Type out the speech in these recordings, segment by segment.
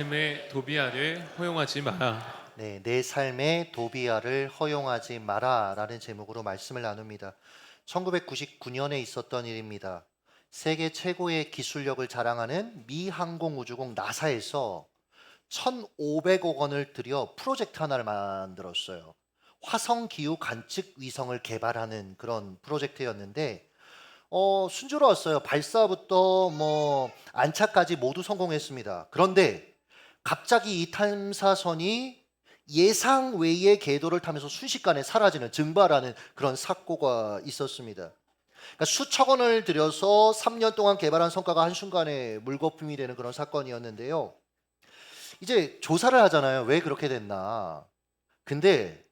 삶의 도비아를 허용하지 마라. 네, 내 삶의 도비아를 허용하지 마라 라는 제목으로 말씀을 나눕니다. 1999년에 있었던 일입니다. 세계 최고의 기술력을 자랑하는 미 항공우주국 나사에서 1,500억 원을 들여 프로젝트 하나를 만들었어요. 화성 기후 관측 위성을 개발하는 그런 프로젝트였는데 순조로웠어요. 발사부터 안착까지 모두 성공했습니다. 그런데 갑자기 이 탐사선이 예상 외의 궤도를 타면서 순식간에 사라지는 증발하는 그런 사고가 있었습니다. 그러니까 수천 원을 들여서 3년 동안 개발한 성과가 한순간에 물거품이 되는 그런 사건이었는데요. 이제 조사를 하잖아요. 왜 그렇게 됐나. 근데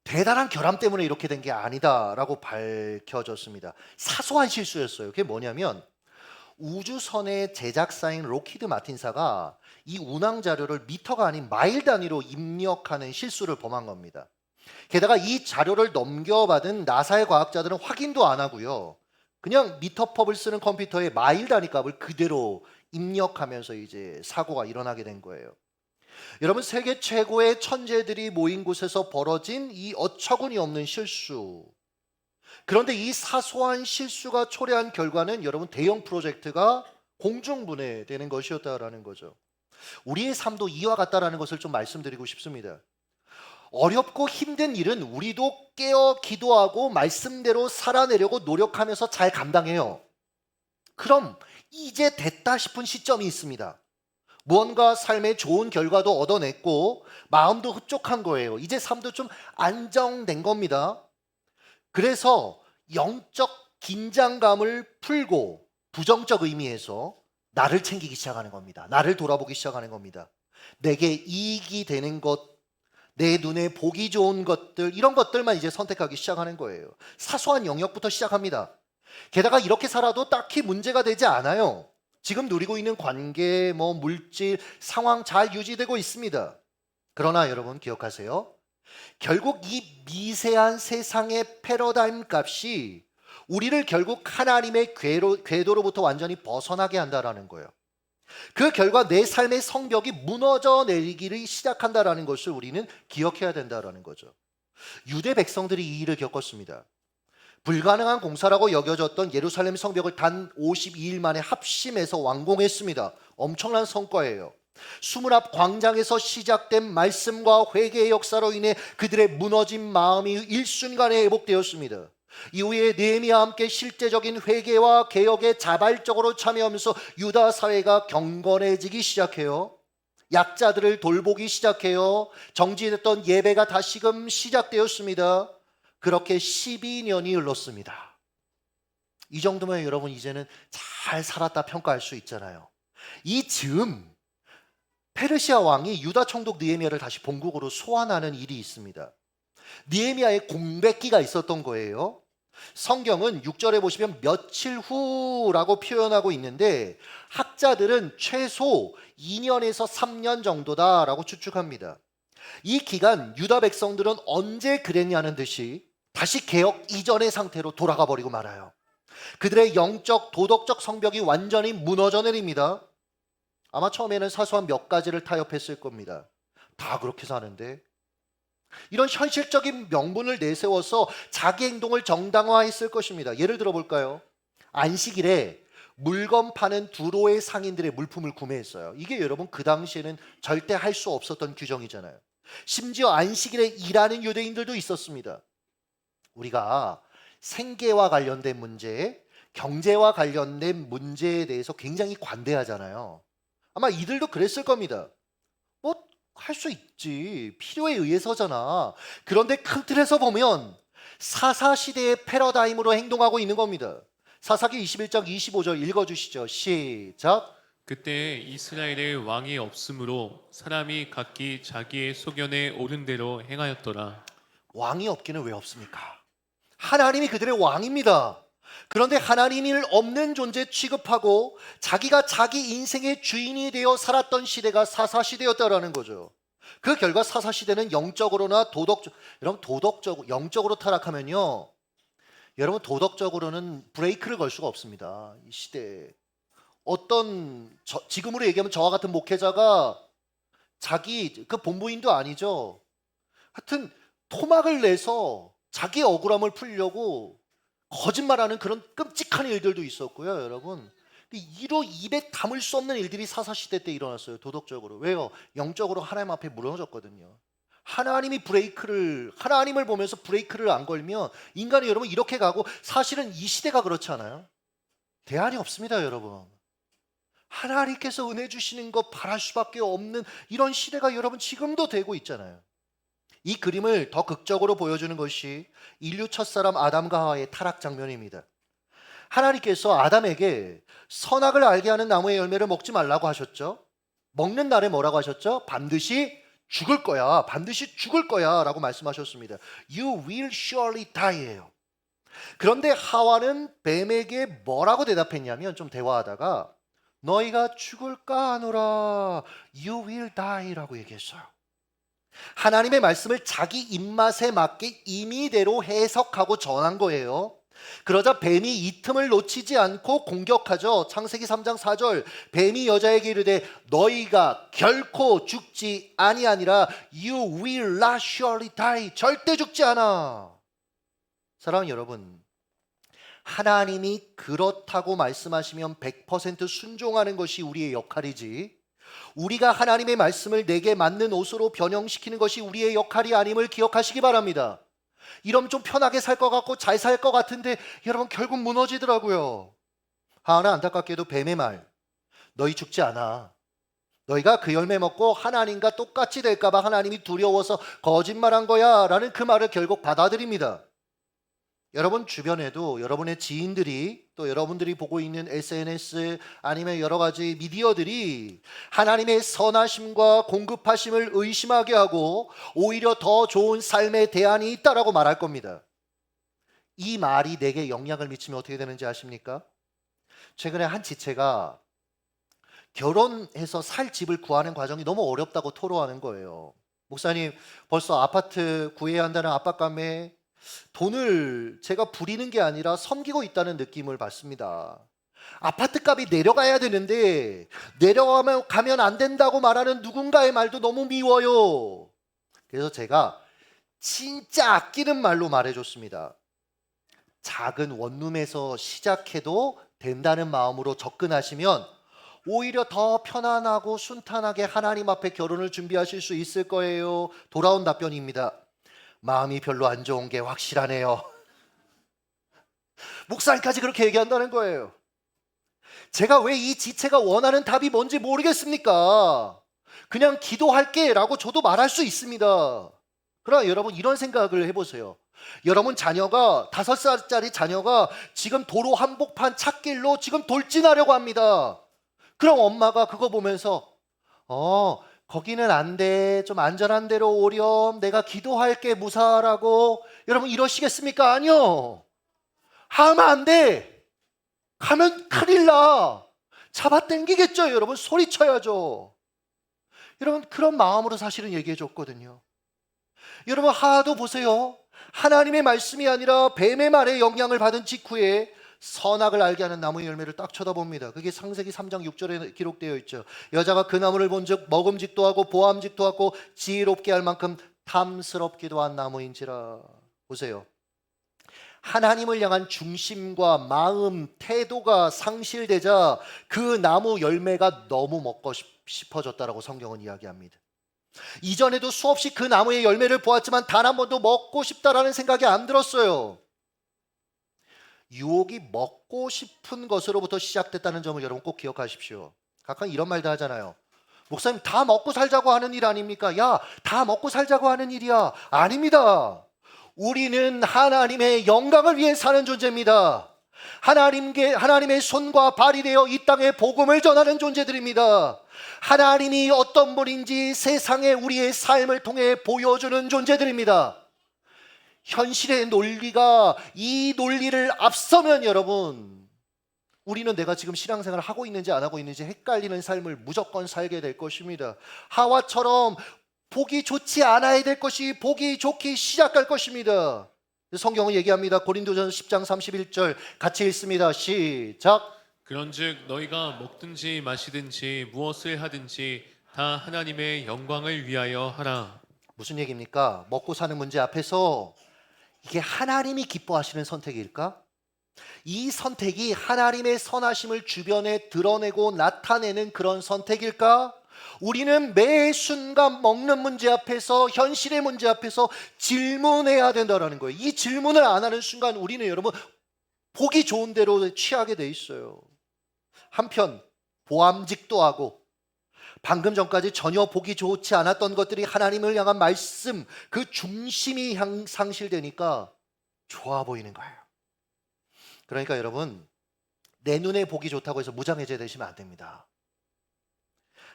대단한 결함 때문에 이렇게 된 게 아니다라고 밝혀졌습니다. 사소한 실수였어요. 그게 뭐냐면 우주선의 제작사인 로키드 마틴사가 이 운항 자료를 미터가 아닌 마일 단위로 입력하는 실수를 범한 겁니다. 게다가 이 자료를 넘겨받은 나사의 과학자들은 확인도 안 하고요. 그냥 미터법을 쓰는 컴퓨터에 마일 단위 값을 그대로 입력하면서 이제 사고가 일어나게 된 거예요. 여러분, 세계 최고의 천재들이 모인 곳에서 벌어진 이 어처구니 없는 실수. 그런데 이 사소한 실수가 초래한 결과는 여러분 대형 프로젝트가 공중분해되는 것이었다라는 거죠. 우리의 삶도 이와 같다라는 것을 좀 말씀드리고 싶습니다. 어렵고 힘든 일은 우리도 깨어 기도하고 말씀대로 살아내려고 노력하면서 잘 감당해요. 그럼 이제 됐다 싶은 시점이 있습니다. 무언가 삶의 좋은 결과도 얻어냈고 마음도 흡족한 거예요. 이제 삶도 좀 안정된 겁니다. 그래서 영적 긴장감을 풀고 부정적 의미에서 나를 챙기기 시작하는 겁니다. 나를 돌아보기 시작하는 겁니다. 내게 이익이 되는 것, 내 눈에 보기 좋은 것들, 이런 것들만 이제 선택하기 시작하는 거예요. 사소한 영역부터 시작합니다. 게다가 이렇게 살아도 딱히 문제가 되지 않아요. 지금 누리고 있는 관계, 물질, 상황 잘 유지되고 있습니다. 그러나 여러분 기억하세요. 결국 이 미세한 세상의 패러다임 값이 우리를 결국 하나님의 궤도로부터 완전히 벗어나게 한다라는 거예요. 그 결과 내 삶의 성벽이 무너져 내리기를 시작한다라는 것을 우리는 기억해야 된다라는 거죠. 유대 백성들이 이 일을 겪었습니다. 불가능한 공사라고 여겨졌던 예루살렘 성벽을 단 52일 만에 합심해서 완공했습니다. 엄청난 성과예요. 수문 앞 광장에서 시작된 말씀과 회개의 역사로 인해 그들의 무너진 마음이 일순간에 회복되었습니다. 이후에 느헤미야와 함께 실제적인 회개와 개혁에 자발적으로 참여하면서 유다 사회가 경건해지기 시작해요. 약자들을 돌보기 시작해요. 정지됐던 예배가 다시금 시작되었습니다. 그렇게 12년이 흘렀습니다. 이 정도면 여러분 이제는 잘 살았다 평가할 수 있잖아요. 이 즈음 페르시아 왕이 유다 총독 느헤미야를 다시 본국으로 소환하는 일이 있습니다. 느헤미야의 공백기가 있었던 거예요. 성경은 6절에 보시면 며칠 후라고 표현하고 있는데 학자들은 최소 2년에서 3년 정도다라고 추측합니다. 이 기간 유다 백성들은 언제 그랬냐는 듯이 다시 개혁 이전의 상태로 돌아가 버리고 말아요. 그들의 영적 도덕적 성벽이 완전히 무너져 내립니다. 아마 처음에는 사소한 몇 가지를 타협했을 겁니다. 다 그렇게 사는데 이런 현실적인 명분을 내세워서 자기 행동을 정당화했을 것입니다. 예를 들어 볼까요? 안식일에 물건 파는 두로의 상인들의 물품을 구매했어요. 이게 여러분 그 당시에는 절대 할 수 없었던 규정이잖아요. 심지어 안식일에 일하는 유대인들도 있었습니다. 우리가 생계와 관련된 문제, 경제와 관련된 문제에 대해서 굉장히 관대하잖아요. 아마 이들도 그랬을 겁니다. 할 수 있지. 필요에 의해서잖아. 그런데 큰 틀에서 보면 사사시대의 패러다임으로 행동하고 있는 겁니다. 사사기 21장 25절 읽어주시죠. 시작. 그때 이스라엘에 왕이 없으므로 사람이 각기 자기의 소견에 옳은 대로 행하였더라. 왕이 없기는 왜 없습니까? 하나님이 그들의 왕입니다. 그런데 하나님을 없는 존재 취급하고 자기가 자기 인생의 주인이 되어 살았던 시대가 사사시대였다라는 거죠. 그 결과 사사시대는 영적으로나 영적으로 타락하면요, 여러분 도덕적으로는 브레이크를 걸 수가 없습니다. 이 시대에 어떤 지금으로 얘기하면 저와 같은 목회자가 자기 그 본부인도 아니죠. 하여튼 토막을 내서 자기 억울함을 풀려고 거짓말하는 그런 끔찍한 일들도 있었고요, 여러분. 이로 입에 담을 수 없는 일들이 사사시대 때 일어났어요. 도덕적으로. 왜요? 영적으로 하나님 앞에 무너졌거든요. 하나님을 보면서 브레이크를 안 걸면 인간이 여러분 이렇게 가고, 사실은 이 시대가 그렇지 않아요? 대안이 없습니다, 여러분. 하나님께서 은혜 주시는 거 바랄 수밖에 없는 이런 시대가 여러분 지금도 되고 있잖아요. 이 그림을 더 극적으로 보여주는 것이 인류 첫사람 아담과 하와의 타락 장면입니다. 하나님께서 아담에게 선악을 알게 하는 나무의 열매를 먹지 말라고 하셨죠. 먹는 날에 뭐라고 하셨죠? 반드시 죽을 거야. 반드시 죽을 거야 라고 말씀하셨습니다. You will surely die예요. 그런데 하와는 뱀에게 뭐라고 대답했냐면, 좀 대화하다가 너희가 죽을까 하노라, You will die라고 얘기했어요. 하나님의 말씀을 자기 입맛에 맞게 임의대로 해석하고 전한 거예요. 그러자 뱀이 이 틈을 놓치지 않고 공격하죠. 창세기 3장 4절, 뱀이 여자에게 이르되 너희가 결코 죽지 아니하니라, You will not surely die. 절대 죽지 않아. 사랑하는 여러분, 하나님이 그렇다고 말씀하시면 100% 순종하는 것이 우리의 역할이지, 우리가 하나님의 말씀을 내게 맞는 옷으로 변형시키는 것이 우리의 역할이 아님을 기억하시기 바랍니다. 이러면 좀 편하게 살 것 같고 잘 살 것 같은데 여러분 결국 무너지더라고요. 하나 안타깝게도 뱀의 말, 너희 죽지 않아, 너희가 그 열매 먹고 하나님과 똑같이 될까 봐 하나님이 두려워서 거짓말한 거야 라는 그 말을 결국 받아들입니다. 여러분 주변에도 여러분의 지인들이, 또 여러분들이 보고 있는 SNS 아니면 여러 가지 미디어들이 하나님의 선하심과 공급하심을 의심하게 하고 오히려 더 좋은 삶의 대안이 있다라고 말할 겁니다. 이 말이 내게 영향을 미치면 어떻게 되는지 아십니까? 최근에 한 지체가 결혼해서 살 집을 구하는 과정이 너무 어렵다고 토로하는 거예요. 목사님, 벌써 아파트 구해야 한다는 압박감에 돈을 제가 부리는 게 아니라 섬기고 있다는 느낌을 받습니다. 아파트 값이 내려가야 되는데 내려가면 안 된다고 말하는 누군가의 말도 너무 미워요. 그래서 제가 진짜 아끼는 말로 말해줬습니다. 작은 원룸에서 시작해도 된다는 마음으로 접근하시면 오히려 더 편안하고 순탄하게 하나님 앞에 결혼을 준비하실 수 있을 거예요. 돌아온 답변입니다. 마음이 별로 안 좋은 게 확실하네요. 목사님까지 그렇게 얘기한다는 거예요. 제가 왜 이 지체가 원하는 답이 뭔지 모르겠습니까? 그냥 기도할게 라고 저도 말할 수 있습니다. 그러나 여러분 이런 생각을 해보세요. 여러분 자녀가 5살짜리 자녀가 지금 도로 한복판 찻길로 지금 돌진하려고 합니다. 그럼 엄마가 그거 보면서 거기는 안 돼, 좀 안전한 데로 오렴, 내가 기도할게 무사하라고, 여러분 이러시겠습니까? 아니요. 하면 안 돼. 가면 큰일 나. 잡아당기겠죠. 여러분 소리쳐야죠. 여러분 그런 마음으로 사실은 얘기해 줬거든요. 여러분 하도 보세요. 하나님의 말씀이 아니라 뱀의 말에 영향을 받은 직후에 선악을 알게 하는 나무의 열매를 딱 쳐다봅니다. 그게 창세기 3장 6절에 기록되어 있죠. 여자가 그 나무를 본즉 먹음직도 하고 보암직도 하고 지혜롭게 할 만큼 탐스럽기도 한 나무인지라. 보세요. 하나님을 향한 중심과 마음, 태도가 상실되자 그 나무 열매가 너무 먹고 싶어졌다라고 성경은 이야기합니다. 이전에도 수없이 그 나무의 열매를 보았지만 단 한 번도 먹고 싶다라는 생각이 안 들었어요. 유혹이 먹고 싶은 것으로부터 시작됐다는 점을 여러분 꼭 기억하십시오. 가끔 이런 말도 하잖아요. 목사님 다 먹고 살자고 하는 일 아닙니까? 야, 다 먹고 살자고 하는 일이야. 아닙니다. 우리는 하나님의 영광을 위해 사는 존재입니다. 하나님의 손과 발이 되어 이 땅에 복음을 전하는 존재들입니다. 하나님이 어떤 분인지 세상에 우리의 삶을 통해 보여주는 존재들입니다. 현실의 논리가 이 논리를 앞서면 여러분 우리는 내가 지금 신앙생활을 하고 있는지 안 하고 있는지 헷갈리는 삶을 무조건 살게 될 것입니다. 하와처럼 보기 좋지 않아야 될 것이 보기 좋기 시작할 것입니다. 성경은 얘기합니다. 고린도전서 10장 31절 같이 읽습니다. 시작. 그런즉 너희가 먹든지 마시든지 무엇을 하든지 다 하나님의 영광을 위하여 하라. 무슨 얘기입니까? 먹고 사는 문제 앞에서 이게 하나님이 기뻐하시는 선택일까? 이 선택이 하나님의 선하심을 주변에 드러내고 나타내는 그런 선택일까? 우리는 매 순간 먹는 문제 앞에서, 현실의 문제 앞에서 질문해야 된다는 거예요. 이 질문을 안 하는 순간 우리는 여러분 보기 좋은 대로 취하게 돼 있어요. 한편 보암직도 하고 방금 전까지 전혀 보기 좋지 않았던 것들이 하나님을 향한 말씀, 그 중심이 상실되니까 좋아 보이는 거예요. 그러니까 여러분, 내 눈에 보기 좋다고 해서 무장해제 되시면 안 됩니다.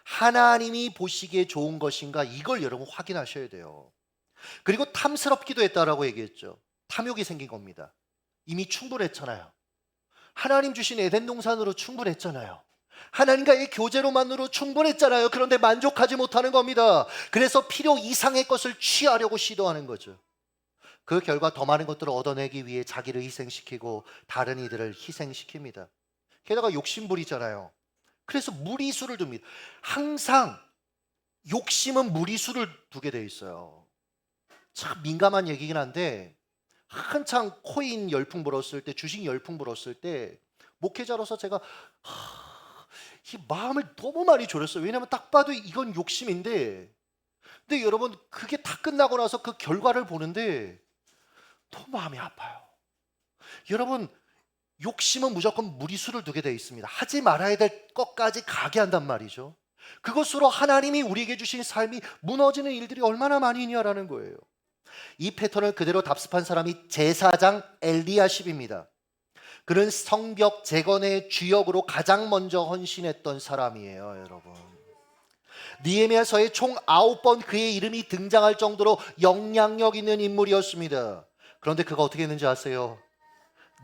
하나님이 보시기에 좋은 것인가, 이걸 여러분 확인하셔야 돼요. 그리고 탐스럽기도 했다라고 얘기했죠. 탐욕이 생긴 겁니다. 이미 충분했잖아요. 하나님 주신 에덴 동산으로 충분했잖아요. 하나님과의 교제로만으로 충분했잖아요. 그런데 만족하지 못하는 겁니다. 그래서 필요 이상의 것을 취하려고 시도하는 거죠. 그 결과 더 많은 것들을 얻어내기 위해 자기를 희생시키고 다른 이들을 희생시킵니다. 게다가 욕심부리잖아요. 그래서 무리수를 둡니다. 항상 욕심은 무리수를 두게 돼 있어요. 참 민감한 얘기긴 한데, 한창 코인 열풍 불었을 때, 주식 열풍 불었을 때 목회자로서 제가 이 마음을 너무 많이 졸였어요. 왜냐하면 딱 봐도 이건 욕심인데, 근데 여러분 그게 다 끝나고 나서 그 결과를 보는데 너무 마음이 아파요. 여러분, 욕심은 무조건 무리수를 두게 돼 있습니다. 하지 말아야 될 것까지 가게 한단 말이죠. 그것으로 하나님이 우리에게 주신 삶이 무너지는 일들이 얼마나 많이 있냐라는 거예요. 이 패턴을 그대로 답습한 사람이 제사장 엘리야십입니다. 그는 성벽 재건의 주역으로 가장 먼저 헌신했던 사람이에요, 여러분. 느헤미야서에 총 9번 그의 이름이 등장할 정도로 영향력 있는 인물이었습니다. 그런데 그가 어떻게 했는지 아세요?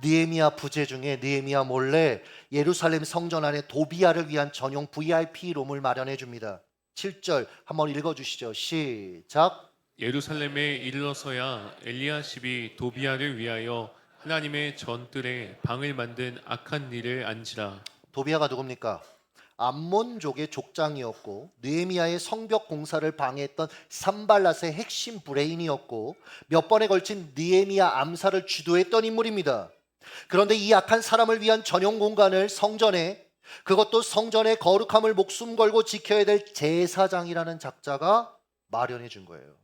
느헤미야 부재 중에 느헤미야 몰래 예루살렘 성전 안에 도비야를 위한 전용 VIP 룸을 마련해 줍니다. 7절 한번 읽어주시죠. 시작. 예루살렘에 이르러서야 엘리야십이 도비야를 위하여 하나님의 전뜰에 방을 만든 악한 일을 안지라. 도비야가 누굽니까? 암몬족의 족장이었고 느헤미야의 성벽 공사를 방해했던 산발랏의 핵심 브레인이었고 몇 번에 걸친 느헤미야 암살을 주도했던 인물입니다. 그런데 이 악한 사람을 위한 전용 공간을 성전에, 그것도 성전의 거룩함을 목숨 걸고 지켜야 될 제사장이라는 작자가 마련해 준 거예요.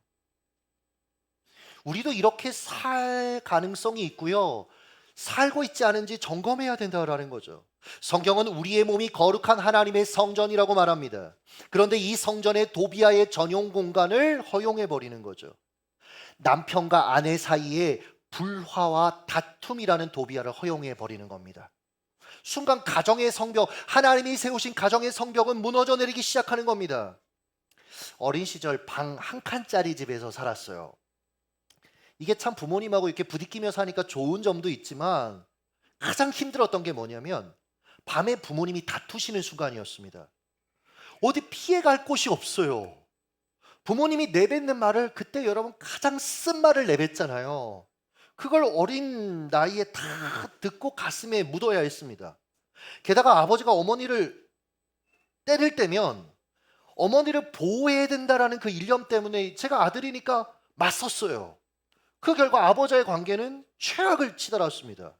우리도 이렇게 살 가능성이 있고요. 살고 있지 않은지 점검해야 된다라는 거죠. 성경은 우리의 몸이 거룩한 하나님의 성전이라고 말합니다. 그런데 이 성전에 도비야의 전용 공간을 허용해 버리는 거죠. 남편과 아내 사이에 불화와 다툼이라는 도비야를 허용해 버리는 겁니다. 순간 가정의 성벽, 하나님이 세우신 가정의 성벽은 무너져 내리기 시작하는 겁니다. 어린 시절 방 한 칸짜리 집에서 살았어요. 이게 참 부모님하고 이렇게 부딪히며 사니까 좋은 점도 있지만 가장 힘들었던 게 뭐냐면 밤에 부모님이 다투시는 순간이었습니다. 어디 피해 갈 곳이 없어요. 부모님이 내뱉는 말을, 그때 여러분 가장 쓴 말을 내뱉잖아요. 그걸 어린 나이에 다 듣고 가슴에 묻어야 했습니다. 게다가 아버지가 어머니를 때릴 때면 어머니를 보호해야 된다라는 그 일념 때문에 제가 아들이니까 맞섰어요. 그 결과 아버지와의 관계는 최악을 치달았습니다.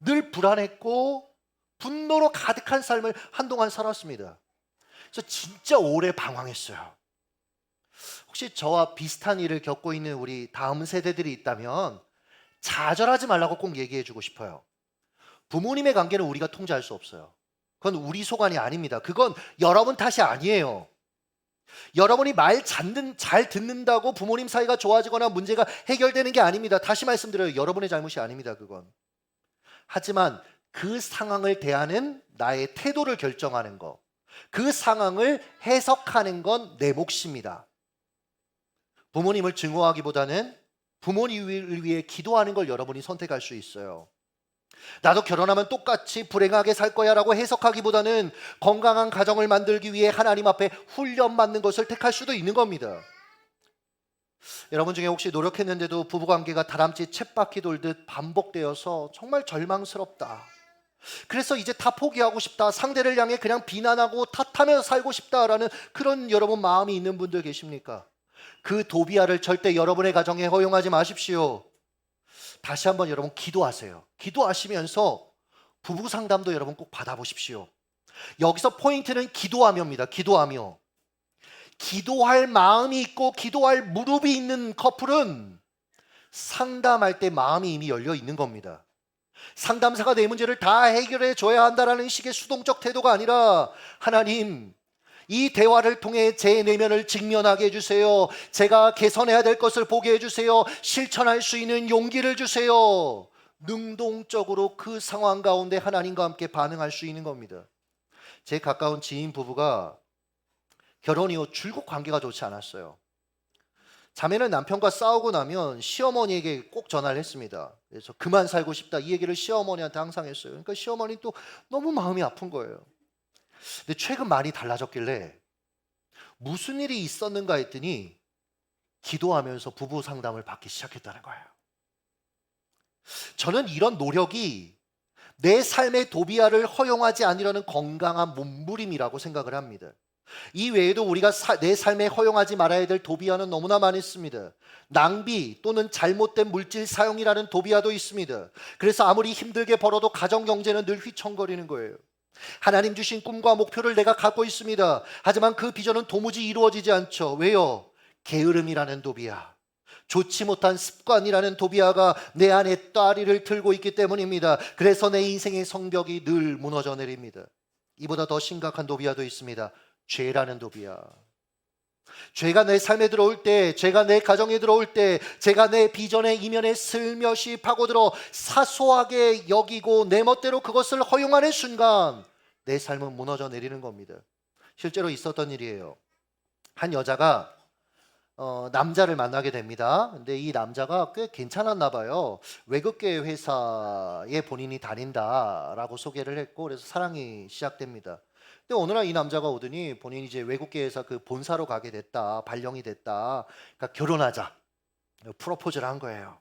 늘 불안했고 분노로 가득한 삶을 한동안 살았습니다. 그래서 진짜 오래 방황했어요. 혹시 저와 비슷한 일을 겪고 있는 우리 다음 세대들이 있다면 좌절하지 말라고 꼭 얘기해 주고 싶어요. 부모님의 관계는 우리가 통제할 수 없어요. 그건 우리 소관이 아닙니다. 그건 여러분 탓이 아니에요. 여러분이 말 잘 듣는다고 부모님 사이가 좋아지거나 문제가 해결되는 게 아닙니다. 다시 말씀드려요. 여러분의 잘못이 아닙니다. 그건. 하지만 그 상황을 대하는 나의 태도를 결정하는 거, 그 상황을 해석하는 건 내 몫입니다. 부모님을 증오하기보다는 부모님을 위해 기도하는 걸 여러분이 선택할 수 있어요. 나도 결혼하면 똑같이 불행하게 살 거야 라고 해석하기보다는 건강한 가정을 만들기 위해 하나님 앞에 훈련받는 것을 택할 수도 있는 겁니다. 여러분 중에 혹시 노력했는데도 부부관계가 다람쥐 쳇바퀴 돌듯 반복되어서 정말 절망스럽다, 그래서 이제 다 포기하고 싶다, 상대를 향해 그냥 비난하고 탓하며 살고 싶다라는 그런 여러분 마음이 있는 분들 계십니까? 그 도비아를 절대 여러분의 가정에 허용하지 마십시오. 다시 한번 여러분 기도하세요. 기도하시면서 부부 상담도 여러분 꼭 받아보십시오. 여기서 포인트는 기도하며입니다. 기도하며. 기도할 마음이 있고 기도할 무릎이 있는 커플은 상담할 때 마음이 이미 열려 있는 겁니다. 상담사가 내 문제를 다 해결해 줘야 한다라는 식의 수동적 태도가 아니라, 하나님, 이 대화를 통해 제 내면을 직면하게 해주세요. 제가 개선해야 될 것을 보게 해주세요. 실천할 수 있는 용기를 주세요. 능동적으로 그 상황 가운데 하나님과 함께 반응할 수 있는 겁니다. 제 가까운 지인 부부가 결혼 이후 줄곧 관계가 좋지 않았어요. 자매는 남편과 싸우고 나면 시어머니에게 꼭 전화를 했습니다. 그래서 그만 살고 싶다, 이 얘기를 시어머니한테 항상 했어요. 그러니까 시어머니 또 너무 마음이 아픈 거예요. 근데 최근 많이 달라졌길래 무슨 일이 있었는가 했더니 기도하면서 부부 상담을 받기 시작했다는 거예요. 저는 이런 노력이 내 삶의 도비아를 허용하지 않으려는 건강한 몸부림이라고 생각을 합니다. 이 외에도 우리가 내 삶에 허용하지 말아야 될 도비아는 너무나 많이 있습니다. 낭비 또는 잘못된 물질 사용이라는 도비아도 있습니다. 그래서 아무리 힘들게 벌어도 가정 경제는 늘 휘청거리는 거예요. 하나님 주신 꿈과 목표를 내가 갖고 있습니다. 하지만 그 비전은 도무지 이루어지지 않죠. 왜요? 게으름이라는 도비아, 좋지 못한 습관이라는 도비아가 내 안에 따리를 틀고 있기 때문입니다. 그래서 내 인생의 성벽이 늘 무너져 내립니다. 이보다 더 심각한 도비아도 있습니다. 죄라는 도비아. 죄가 내 삶에 들어올 때, 죄가 내 가정에 들어올 때, 죄가 내 비전의 이면에 슬며시 파고들어 사소하게 여기고 내 멋대로 그것을 허용하는 순간 내 삶은 무너져 내리는 겁니다. 실제로 있었던 일이에요. 한 여자가 남자를 만나게 됩니다. 근데 이 남자가 꽤 괜찮았나 봐요. 외국계 회사에 본인이 다닌다라고 소개를 했고, 그래서 사랑이 시작됩니다. 근데 어느 날 이 남자가 오더니 본인이 이제 외국계 회사 그 본사로 가게 됐다, 발령이 됐다, 그러니까 결혼하자, 프로포즈를 한 거예요.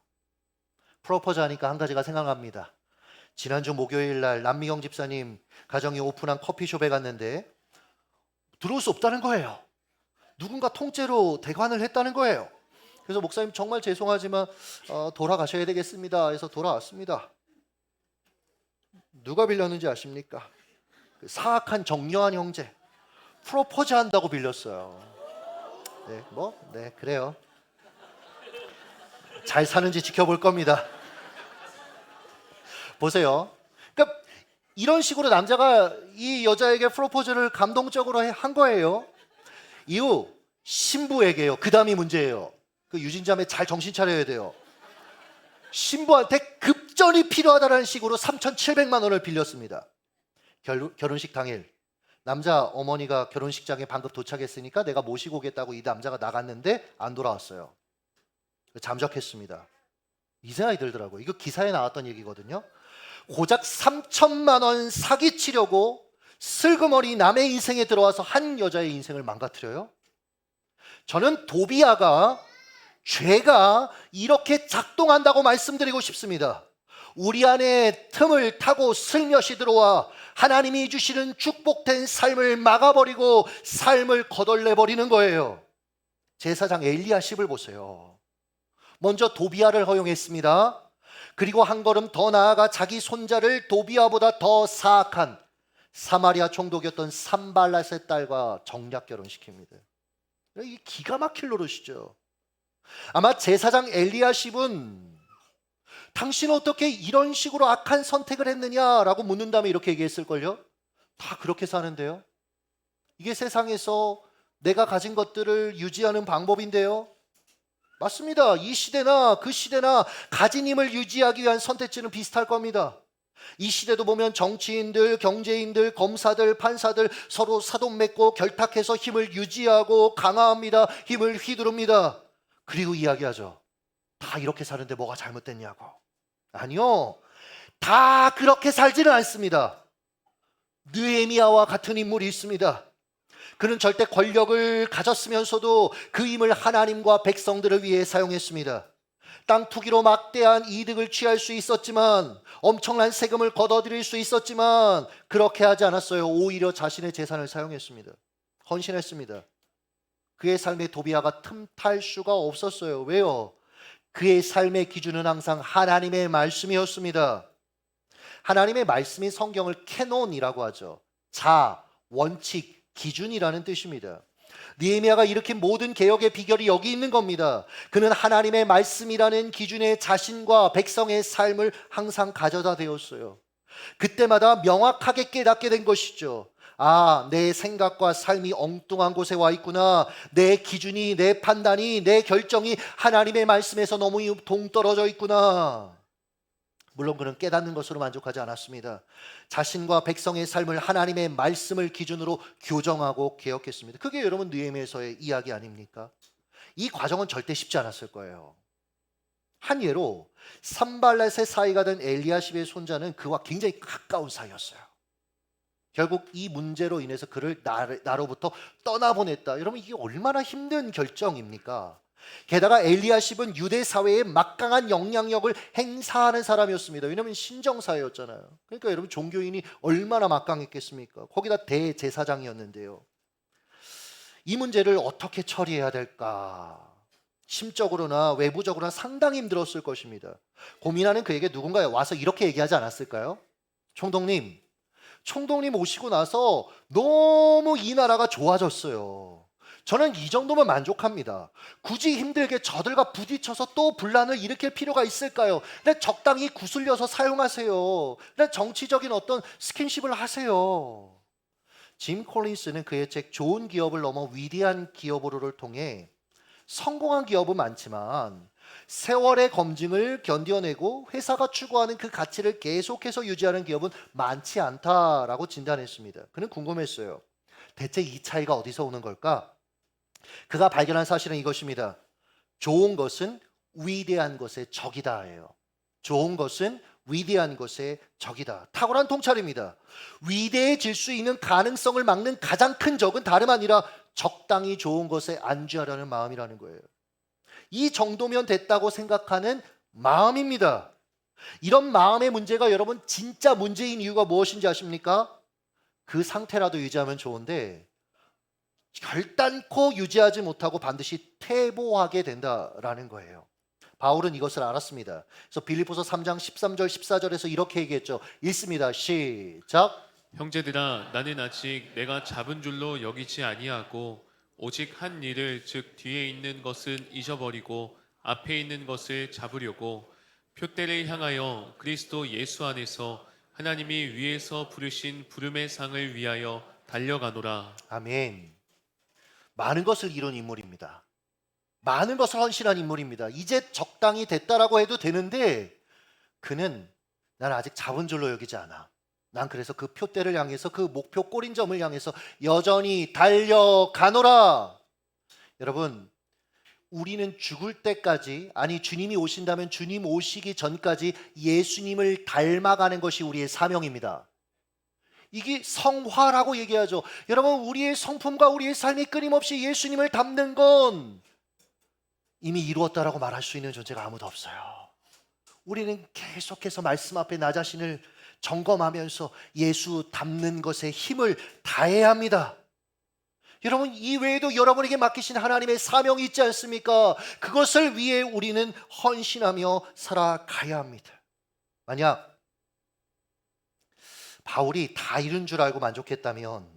프로포즈 하니까 한 가지가 생각납니다. 지난주 목요일 날 남미경 집사님 가정이 오픈한 커피숍에 갔는데 들어올 수 없다는 거예요. 누군가 통째로 대관을 했다는 거예요. 그래서 목사님 정말 죄송하지만 돌아가셔야 되겠습니다 해서 돌아왔습니다. 누가 빌렸는지 아십니까? 그 사악한 정려한 형제, 프로포즈 한다고 빌렸어요. 네, 그래요. 잘 사는지 지켜볼 겁니다. 보세요. 그러니까 이런 식으로 남자가 이 여자에게 프로포즈를 감동적으로 한 거예요. 이후 신부에게요. 그 다음이 문제예요. 그 유진자매 잘 정신 차려야 돼요. 신부한테 급전이 필요하다는 식으로 3,700만 원을 빌렸습니다. 결혼식 당일 남자 어머니가 결혼식장에 방금 도착했으니까 내가 모시고 오겠다고 이 남자가 나갔는데 안 돌아왔어요. 잠적했습니다. 이 생각이 들더라고요. 이거 기사에 나왔던 얘기거든요. 고작 3천만 원 사기치려고 슬그머니 남의 인생에 들어와서 한 여자의 인생을 망가뜨려요. 저는 도비아가, 죄가 이렇게 작동한다고 말씀드리고 싶습니다. 우리 안에 틈을 타고 슬며시 들어와 하나님이 주시는 축복된 삶을 막아버리고 삶을 거덜내버리는 거예요. 제사장 엘리야십을 보세요. 먼저 도비아를 허용했습니다. 그리고 한 걸음 더 나아가 자기 손자를 도비아보다 더 사악한 사마리아 총독이었던 산발랏의 딸과 정략 결혼시킵니다. 이게 기가 막힐 노릇이죠. 아마 제사장 엘리야십은 당신 어떻게 이런 식으로 악한 선택을 했느냐라고 묻는다면 이렇게 얘기했을걸요. 다 그렇게 사는데요. 이게 세상에서 내가 가진 것들을 유지하는 방법인데요. 맞습니다. 이 시대나 그 시대나 가진 힘을 유지하기 위한 선택지는 비슷할 겁니다. 이 시대도 보면 정치인들, 경제인들, 검사들, 판사들 서로 사돈 맺고 결탁해서 힘을 유지하고 강화합니다. 힘을 휘두릅니다. 그리고 이야기하죠. 다 이렇게 사는데 뭐가 잘못됐냐고. 아니요. 다 그렇게 살지는 않습니다. 느헤미야와 같은 인물이 있습니다. 그는 절대 권력을 가졌으면서도 그 힘을 하나님과 백성들을 위해 사용했습니다. 땅 투기로 막대한 이득을 취할 수 있었지만, 엄청난 세금을 걷어들일 수 있었지만 그렇게 하지 않았어요. 오히려 자신의 재산을 사용했습니다. 헌신했습니다. 그의 삶의 도비아가 틈탈 수가 없었어요. 왜요? 그의 삶의 기준은 항상 하나님의 말씀이었습니다. 하나님의 말씀이 성경을 캐논이라고 하죠. 자, 원칙, 기준이라는 뜻입니다. 느헤미야가 일으킨 모든 개혁의 비결이 여기 있는 겁니다. 그는 하나님의 말씀이라는 기준에 자신과 백성의 삶을 항상 가져다 대었어요. 그때마다 명확하게 깨닫게 된 것이죠. 아, 내 생각과 삶이 엉뚱한 곳에 와 있구나. 내 기준이, 내 판단이, 내 결정이 하나님의 말씀에서 너무 동떨어져 있구나. 물론 그는 깨닫는 것으로 만족하지 않았습니다. 자신과 백성의 삶을 하나님의 말씀을 기준으로 교정하고 개혁했습니다. 그게 여러분 느헤미야서의 이야기 아닙니까? 이 과정은 절대 쉽지 않았을 거예요. 한 예로 산발렛의 사이가 된 엘리야십의 손자는 그와 굉장히 가까운 사이였어요. 결국 이 문제로 인해서 그를 나로부터 떠나보냈다. 여러분 이게 얼마나 힘든 결정입니까? 게다가 엘리야십은 유대 사회에 막강한 영향력을 행사하는 사람이었습니다. 왜냐하면 신정사회였잖아요. 그러니까 여러분 종교인이 얼마나 막강했겠습니까? 거기다 대제사장이었는데요. 이 문제를 어떻게 처리해야 될까? 심적으로나 외부적으로나 상당히 힘들었을 것입니다. 고민하는 그에게 누군가 와서 이렇게 얘기하지 않았을까요? 총독님 오시고 나서 너무 이 나라가 좋아졌어요. 저는 이 정도면 만족합니다. 굳이 힘들게 저들과 부딪혀서 또 분란을 일으킬 필요가 있을까요? 근데 적당히 구슬려서 사용하세요. 근데 정치적인 어떤 스킨십을 하세요. 짐 콜린스는 그의 책 좋은 기업을 넘어 위대한 기업으로를 통해 성공한 기업은 많지만 세월의 검증을 견뎌내고 회사가 추구하는 그 가치를 계속해서 유지하는 기업은 많지 않다라고 진단했습니다. 그는 궁금했어요. 대체 이 차이가 어디서 오는 걸까? 그가 발견한 사실은 이것입니다. 좋은 것은 위대한 것의 적이다예요. 좋은 것은 위대한 것의 적이다. 탁월한 통찰입니다. 위대해질 수 있는 가능성을 막는 가장 큰 적은 다름 아니라 적당히 좋은 것에 안주하려는 마음이라는 거예요. 이 정도면 됐다고 생각하는 마음입니다. 이런 마음의 문제가 여러분 진짜 문제인 이유가 무엇인지 아십니까? 그 상태라도 유지하면 좋은데 결단코 유지하지 못하고 반드시 퇴보하게 된다라는 거예요. 바울은 이것을 알았습니다. 그래서 빌립보서 3장 13절 14절에서 이렇게 얘기했죠. 읽습니다. 시작. 형제들아 나는 아직 내가 잡은 줄로 여기지 아니하고 오직 한 일을 즉 뒤에 있는 것은 잊어버리고 앞에 있는 것을 잡으려고 표대를 향하여 그리스도 예수 안에서 하나님이 위에서 부르신 부름의 상을 위하여 달려가노라. 아멘. 많은 것을 이룬 인물입니다. 많은 것을 헌신한 인물입니다. 이제 적당히 됐다라고 해도 되는데 그는 난 아직 잡은 줄로 여기지 않아. 난 그래서 그 표대를 향해서 그 목표 꼬린점을 향해서 여전히 달려가노라. 여러분 우리는 죽을 때까지, 아니 주님이 오신다면 주님 오시기 전까지 예수님을 닮아가는 것이 우리의 사명입니다. 이게 성화라고 얘기하죠. 여러분 우리의 성품과 우리의 삶이 끊임없이 예수님을 닮는 건 이미 이루었다라고 말할 수 있는 존재가 아무도 없어요. 우리는 계속해서 말씀 앞에 나 자신을 점검하면서 예수 닮는 것에 힘을 다해야 합니다. 여러분 이 외에도 여러분에게 맡기신 하나님의 사명이 있지 않습니까? 그것을 위해 우리는 헌신하며 살아가야 합니다. 만약 바울이 다 이룬 줄 알고 만족했다면,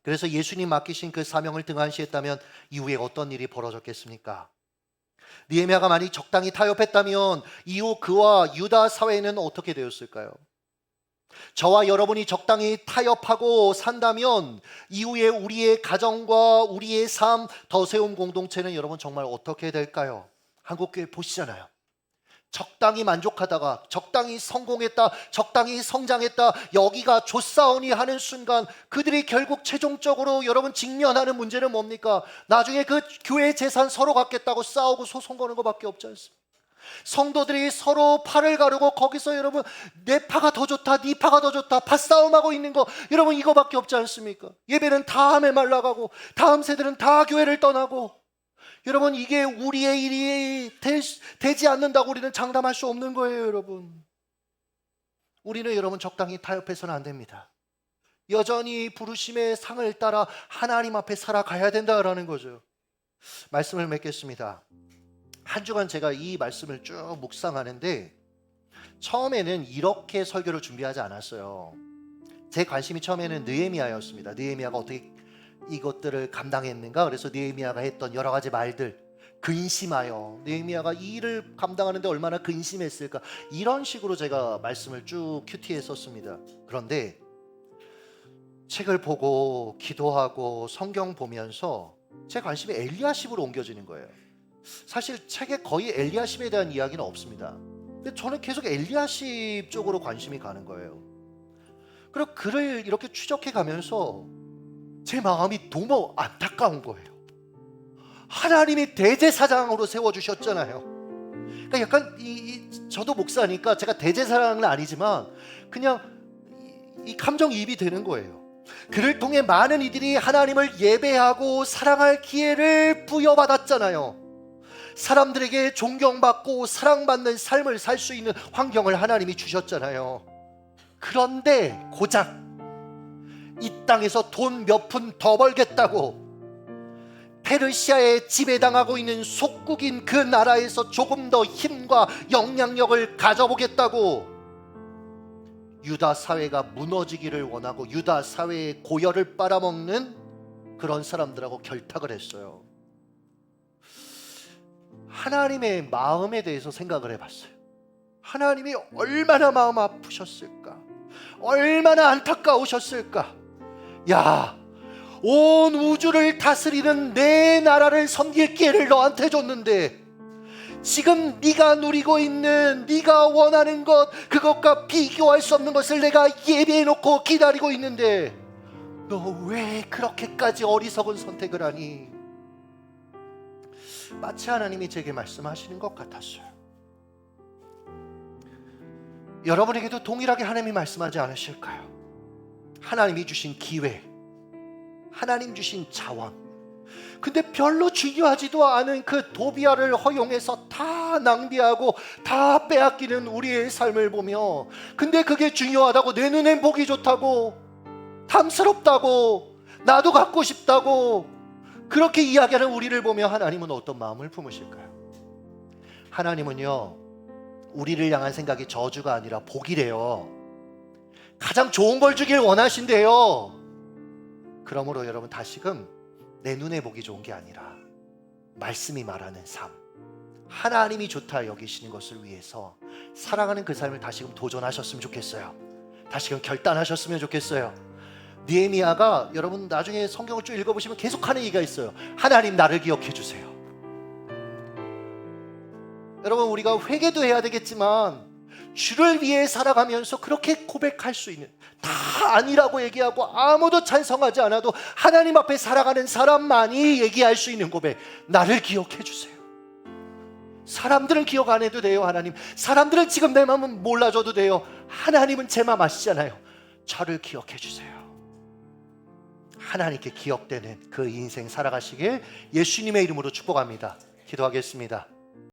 그래서 예수님 맡기신 그 사명을 등한시했다면 이후에 어떤 일이 벌어졌겠습니까? 느헤미야가 만약 적당히 타협했다면 이후 그와 유다 사회는 어떻게 되었을까요? 저와 여러분이 적당히 타협하고 산다면 이후에 우리의 가정과 우리의 삶, 더 세움 공동체는 여러분 정말 어떻게 될까요? 한국교회 보시잖아요. 적당히 만족하다가 적당히 성공했다, 적당히 성장했다, 여기가 좋사오니 하는 순간 그들이 결국 최종적으로 여러분 직면하는 문제는 뭡니까? 나중에 그 교회 재산 서로 갖겠다고 싸우고 소송 거는 것밖에 없지 않습니까? 성도들이 서로 팔을 가르고 거기서 여러분 내 파가 더 좋다, 네 파가 더 좋다, 팥싸움하고 있는 거 여러분 이거밖에 없지 않습니까? 예배는 다 메말라가고 다음 세대는 다 교회를 떠나고 여러분, 이게 우리의 일이 되지 않는다고 우리는 장담할 수 없는 거예요, 여러분. 우리는 여러분 적당히 타협해서는 안 됩니다. 여전히 부르심의 상을 따라 하나님 앞에 살아가야 된다라는 거죠. 말씀을 맺겠습니다. 한 주간 제가 이 말씀을 쭉 묵상하는데 처음에는 이렇게 설교를 준비하지 않았어요. 제 관심이 처음에는 느헤미야였습니다. 느헤미야가 어떻게 이것들을 감당했는가. 그래서 느헤미야가 했던 여러 가지 말들, 근심하여 느헤미야가 이 일을 감당하는데 얼마나 근심했을까, 이런 식으로 제가 말씀을 쭉 큐티에 썼습니다. 그런데 책을 보고 기도하고 성경 보면서 제 관심이 엘리야십으로 옮겨지는 거예요. 사실 책에 거의 엘리야십에 대한 이야기는 없습니다. 근데 저는 계속 엘리야십 쪽으로 관심이 가는 거예요. 그리고 글을 이렇게 추적해 가면서 제 마음이 너무 안타까운 거예요. 하나님이 대제사장으로 세워주셨잖아요. 그러니까 약간 저도 목사니까 제가 대제사장은 아니지만 그냥 이 감정이입이 되는 거예요. 그를 통해 많은 이들이 하나님을 예배하고 사랑할 기회를 부여받았잖아요. 사람들에게 존경받고 사랑받는 삶을 살 수 있는 환경을 하나님이 주셨잖아요. 그런데 고작 이 땅에서 돈 몇 푼 더 벌겠다고 페르시아에 지배당하고 있는 속국인 그 나라에서 조금 더 힘과 영향력을 가져보겠다고 유다 사회가 무너지기를 원하고 유다 사회의 고열을 빨아먹는 그런 사람들하고 결탁을 했어요. 하나님의 마음에 대해서 생각을 해봤어요. 하나님이 얼마나 마음 아프셨을까, 얼마나 안타까우셨을까. 야, 온 우주를 다스리는 내 나라를 섬길 기회를 너한테 줬는데 지금 네가 누리고 있는, 네가 원하는 것, 그것과 비교할 수 없는 것을 내가 예비해놓고 기다리고 있는데 너 왜 그렇게까지 어리석은 선택을 하니? 마치 하나님이 제게 말씀하시는 것 같았어요. 여러분에게도 동일하게 하나님이 말씀하지 않으실까요? 하나님이 주신 기회, 하나님 주신 자원, 근데 별로 중요하지도 않은 그 도비아를 허용해서 다 낭비하고 다 빼앗기는 우리의 삶을 보며, 근데 그게 중요하다고, 내 눈엔 보기 좋다고, 탐스럽다고, 나도 갖고 싶다고 그렇게 이야기하는 우리를 보며 하나님은 어떤 마음을 품으실까요? 하나님은요, 우리를 향한 생각이 저주가 아니라 복이래요. 가장 좋은 걸 주길 원하신대요. 그러므로 여러분, 다시금 내 눈에 보기 좋은 게 아니라 말씀이 말하는 삶, 하나님이 좋다 여기시는 것을 위해서 살아가는 그 삶을 다시금 도전하셨으면 좋겠어요. 다시금 결단하셨으면 좋겠어요. 느헤미야가, 여러분 나중에 성경을 쭉 읽어보시면 계속하는 얘기가 있어요. 하나님, 나를 기억해 주세요. 여러분, 우리가 회개도 해야 되겠지만 주를 위해 살아가면서 그렇게 고백할 수 있는, 다 아니라고 얘기하고 아무도 찬성하지 않아도 하나님 앞에 살아가는 사람만이 얘기할 수 있는 고백, 나를 기억해 주세요. 사람들은 기억 안 해도 돼요. 하나님, 사람들은 지금 내 마음은 몰라줘도 돼요. 하나님은 제 마음 아시잖아요. 저를 기억해 주세요. 하나님께 기억되는 그 인생 살아가시길 예수님의 이름으로 축복합니다. 기도하겠습니다.